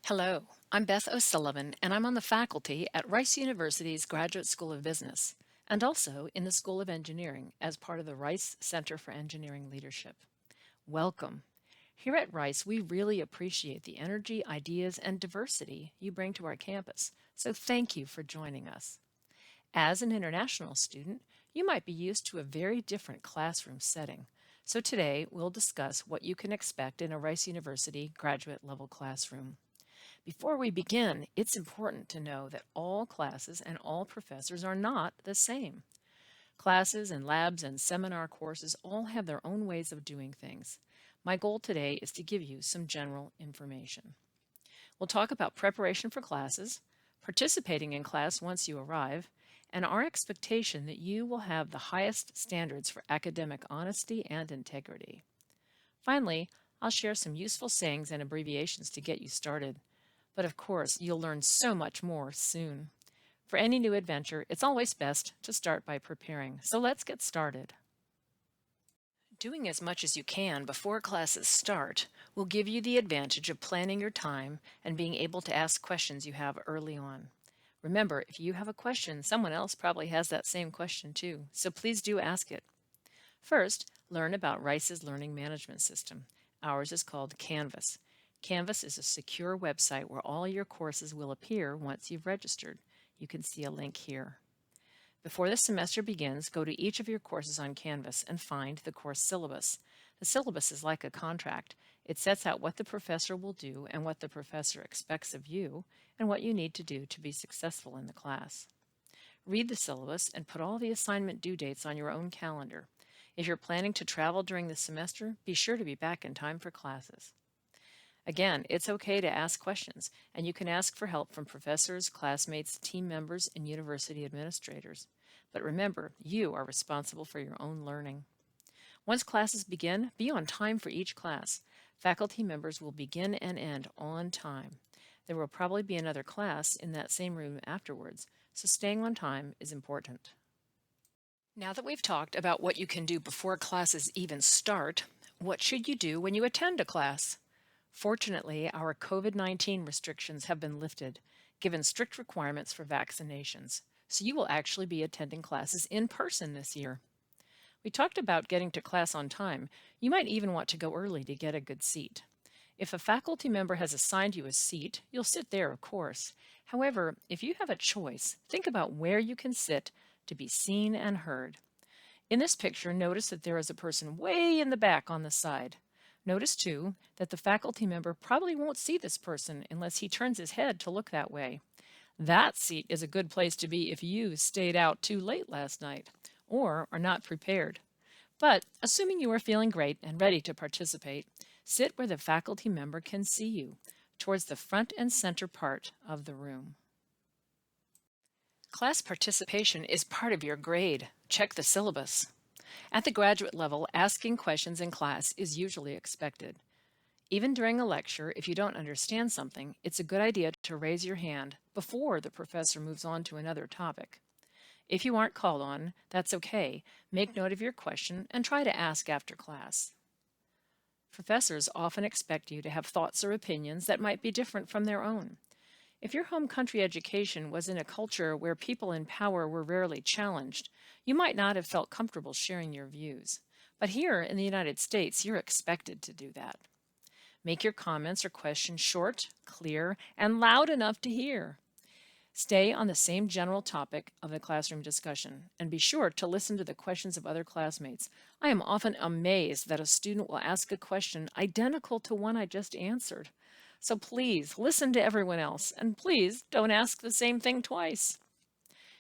Hello, I'm Beth O'Sullivan, and I'm on the faculty at Rice University's Graduate School of Business, and also in the School of Engineering as part of the Rice Center for Engineering Leadership. Welcome. Here at Rice, we really appreciate the energy, ideas, and diversity you bring to our campus, so thank you for joining us. As an international student, you might be used to a very different classroom setting, so today we'll discuss what you can expect in a Rice University graduate level classroom. Before we begin, it's important to know that all classes and all professors are not the same. Classes and labs and seminar courses all have their own ways of doing things. My goal today is to give you some general information. We'll talk about preparation for classes, participating in class once you arrive, and our expectation that you will have the highest standards for academic honesty and integrity. Finally, I'll share some useful sayings and abbreviations to get you started. But of course, you'll learn so much more soon. For any new adventure, it's always best to start by preparing. So let's get started. Doing as much as you can before classes start will give you the advantage of planning your time and being able to ask questions you have early on. Remember, if you have a question, someone else probably has that same question too, so please do ask it. First, learn about Rice's learning management system. Ours is called Canvas. Canvas is a secure website where all your courses will appear once you've registered. You can see a link here. Before the semester begins, go to each of your courses on Canvas and find the course syllabus. The syllabus is like a contract. It sets out what the professor will do and what the professor expects of you and what you need to do to be successful in the class. Read the syllabus and put all the assignment due dates on your own calendar. If you're planning to travel during the semester, be sure to be back in time for classes. Again, it's okay to ask questions, and you can ask for help from professors, classmates, team members, and university administrators. But remember, you are responsible for your own learning. Once classes begin, be on time for each class. Faculty members will begin and end on time. There will probably be another class in that same room afterwards, so staying on time is important. Now that we've talked about what you can do before classes even start, what should you do when you attend a class? Fortunately, our COVID-19 restrictions have been lifted, given strict requirements for vaccinations, so you will actually be attending classes in person this year. We talked about getting to class on time. You might even want to go early to get a good seat. If a faculty member has assigned you a seat, you'll sit there, of course. However, if you have a choice, think about where you can sit to be seen and heard. In this picture, notice that there is a person way in the back on the side. Notice, too, that the faculty member probably won't see this person unless he turns his head to look that way. That seat is a good place to be if you stayed out too late last night or are not prepared. But assuming you are feeling great and ready to participate, sit where the faculty member can see you, towards the front and center part of the room. Class participation is part of your grade. Check the syllabus. At the graduate level, asking questions in class is usually expected. Even during a lecture, if you don't understand something, it's a good idea to raise your hand before the professor moves on to another topic. If you aren't called on, that's okay. Make note of your question and try to ask after class. Professors often expect you to have thoughts or opinions that might be different from their own. If your home country education was in a culture where people in power were rarely challenged, you might not have felt comfortable sharing your views. But here in the United States, you're expected to do that. Make your comments or questions short, clear, and loud enough to hear. Stay on the same general topic of the classroom discussion, and be sure to listen to the questions of other classmates. I am often amazed that a student will ask a question identical to one I just answered. So please listen to everyone else, and please don't ask the same thing twice.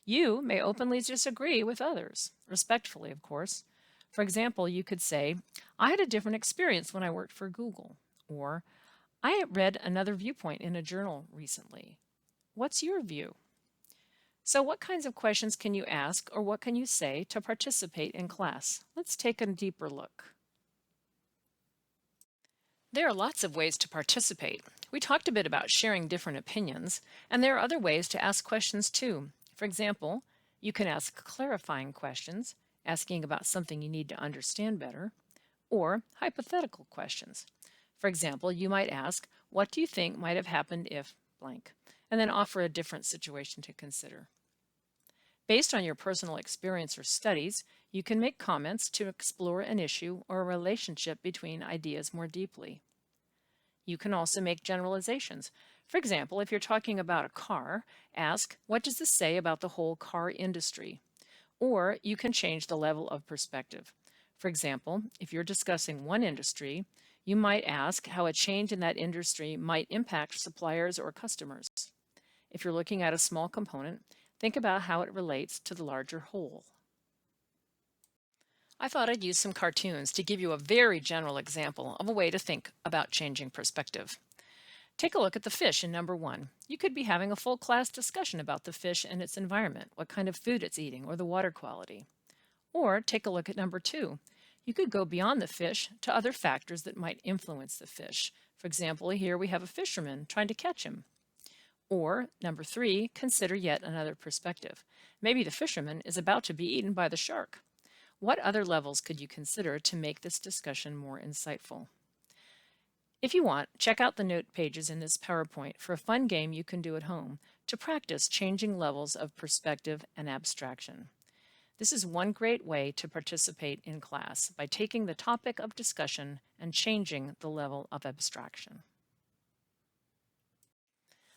You may openly disagree with others, respectfully, of course. For example, you could say, I had a different experience when I worked for Google, or I read another viewpoint in a journal recently. What's your view? So what kinds of questions can you ask, or what can you say to participate in class? Let's take a deeper look. There are lots of ways to participate. We talked a bit about sharing different opinions, and there are other ways to ask questions too. For example, you can ask clarifying questions, asking about something you need to understand better, or hypothetical questions. For example, you might ask, what do you think might have happened if blank? And then offer a different situation to consider. Based on your personal experience or studies, you can make comments to explore an issue or a relationship between ideas more deeply. You can also make generalizations. For example, if you're talking about a car, ask, what does this say about the whole car industry? Or you can change the level of perspective. For example, if you're discussing one industry, you might ask how a change in that industry might impact suppliers or customers. If you're looking at a small component, think about how it relates to the larger whole. I thought I'd use some cartoons to give you a very general example of a way to think about changing perspective. Take a look at the fish in number 1. You could be having a full class discussion about the fish and its environment, what kind of food it's eating, or the water quality. Or take a look at number 2. You could go beyond the fish to other factors that might influence the fish. For example, here we have a fisherman trying to catch him. Or, number 3, consider yet another perspective. Maybe the fisherman is about to be eaten by the shark. What other levels could you consider to make this discussion more insightful? If you want, check out the note pages in this PowerPoint for a fun game you can do at home to practice changing levels of perspective and abstraction. This is one great way to participate in class by taking the topic of discussion and changing the level of abstraction.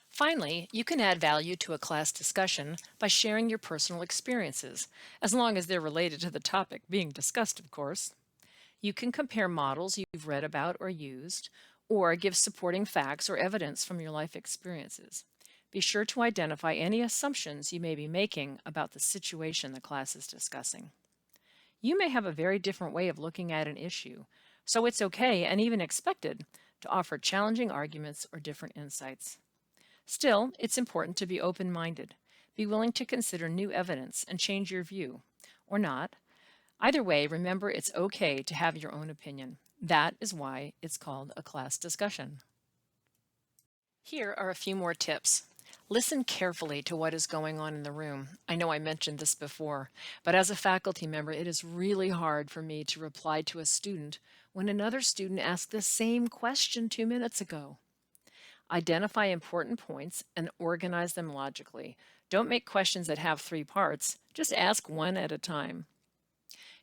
Finally, you can add value to a class discussion by sharing your personal experiences, as long as they're related to the topic being discussed, of course. You can compare models you've read about or used, or give supporting facts or evidence from your life experiences. Be sure to identify any assumptions you may be making about the situation the class is discussing. You may have a very different way of looking at an issue, so it's okay and even expected to offer challenging arguments or different insights. Still, it's important to be open-minded. Be willing to consider new evidence and change your view, or not. Either way, remember it's okay to have your own opinion. That is why it's called a class discussion. Here are a few more tips. Listen carefully to what is going on in the room. I know I mentioned this before, but as a faculty member, it is really hard for me to reply to a student when another student asked the same question 2 minutes ago. Identify important points and organize them logically. Don't make questions that have 3 parts. Just ask one at a time.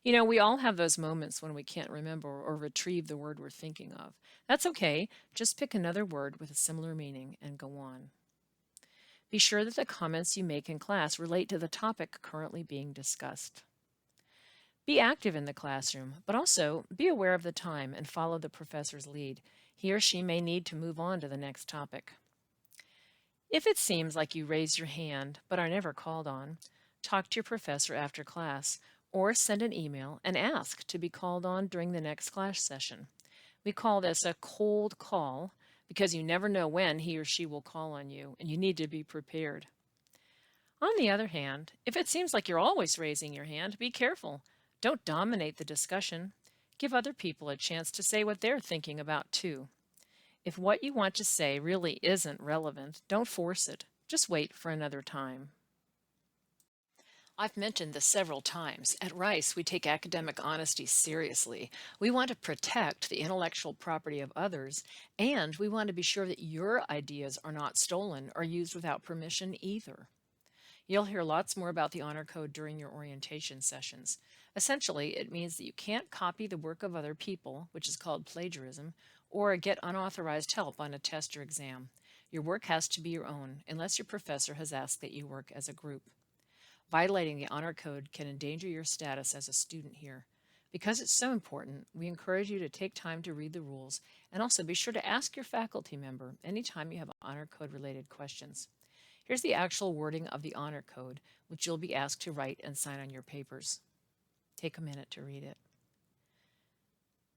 You know, we all have those moments when we can't remember or retrieve the word we're thinking of. That's okay. Just pick another word with a similar meaning and go on. Be sure that the comments you make in class relate to the topic currently being discussed. Be active in the classroom, but also be aware of the time and follow the professor's lead. He or she may need to move on to the next topic. If it seems like you raise your hand but are never called on, talk to your professor after class or send an email and ask to be called on during the next class session. We call this a cold call because you never know when he or she will call on you and you need to be prepared. On the other hand, if it seems like you're always raising your hand, be careful. Don't dominate the discussion. Give other people a chance to say what they're thinking about too. If what you want to say really isn't relevant, don't force it. Just wait for another time. I've mentioned this several times. At Rice, we take academic honesty seriously. We want to protect the intellectual property of others, and we want to be sure that your ideas are not stolen or used without permission either. You'll hear lots more about the honor code during your orientation sessions. Essentially, it means that you can't copy the work of other people, which is called plagiarism, or get unauthorized help on a test or exam. Your work has to be your own, unless your professor has asked that you work as a group. Violating the honor code can endanger your status as a student here. Because it's so important, we encourage you to take time to read the rules and also be sure to ask your faculty member anytime you have honor code related questions. Here's the actual wording of the honor code, which you'll be asked to write and sign on your papers. Take a minute to read it.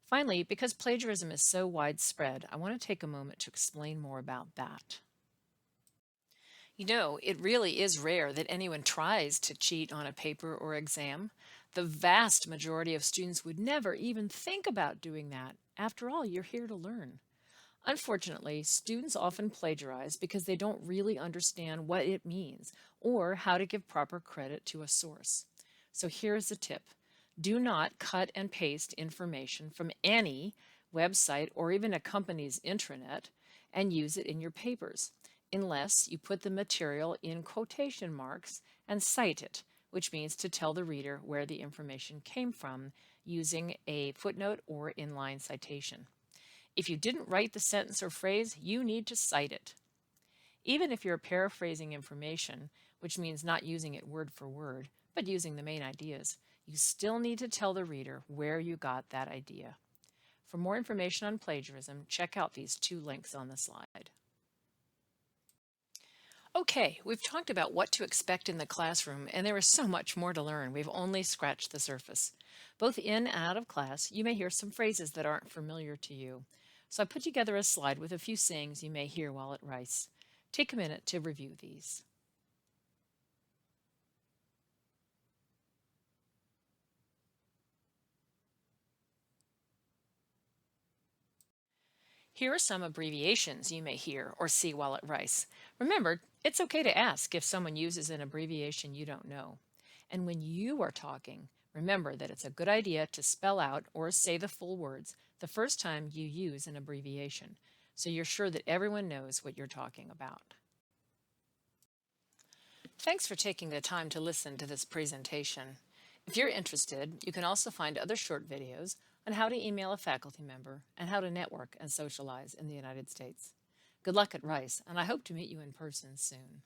Finally, because plagiarism is so widespread, I want to take a moment to explain more about that. You know, it really is rare that anyone tries to cheat on a paper or exam. The vast majority of students would never even think about doing that. After all, you're here to learn. Unfortunately, students often plagiarize because they don't really understand what it means or how to give proper credit to a source. So here's a tip. Do not cut and paste information from any website, or even a company's intranet and use it in your papers, unless you put the material in quotation marks and cite it, which means to tell the reader where the information came from using a footnote or inline citation. If you didn't write the sentence or phrase, you need to cite it. Even if you're paraphrasing information, which means not using it word for word, but using the main ideas, you still need to tell the reader where you got that idea. For more information on plagiarism, check out these 2 links on the slide. Okay, we've talked about what to expect in the classroom, and there is so much more to learn. We've only scratched the surface. Both in and out of class, you may hear some phrases that aren't familiar to you. So I put together a slide with a few sayings you may hear while at Rice. Take a minute to review these. Here are some abbreviations you may hear or see while at Rice. Remember, it's okay to ask if someone uses an abbreviation you don't know. And when you are talking, remember that it's a good idea to spell out or say the full words the first time you use an abbreviation, so you're sure that everyone knows what you're talking about. Thanks for taking the time to listen to this presentation. If you're interested, you can also find other short videos on how to email a faculty member and how to network and socialize in the United States. Good luck at Rice, and I hope to meet you in person soon.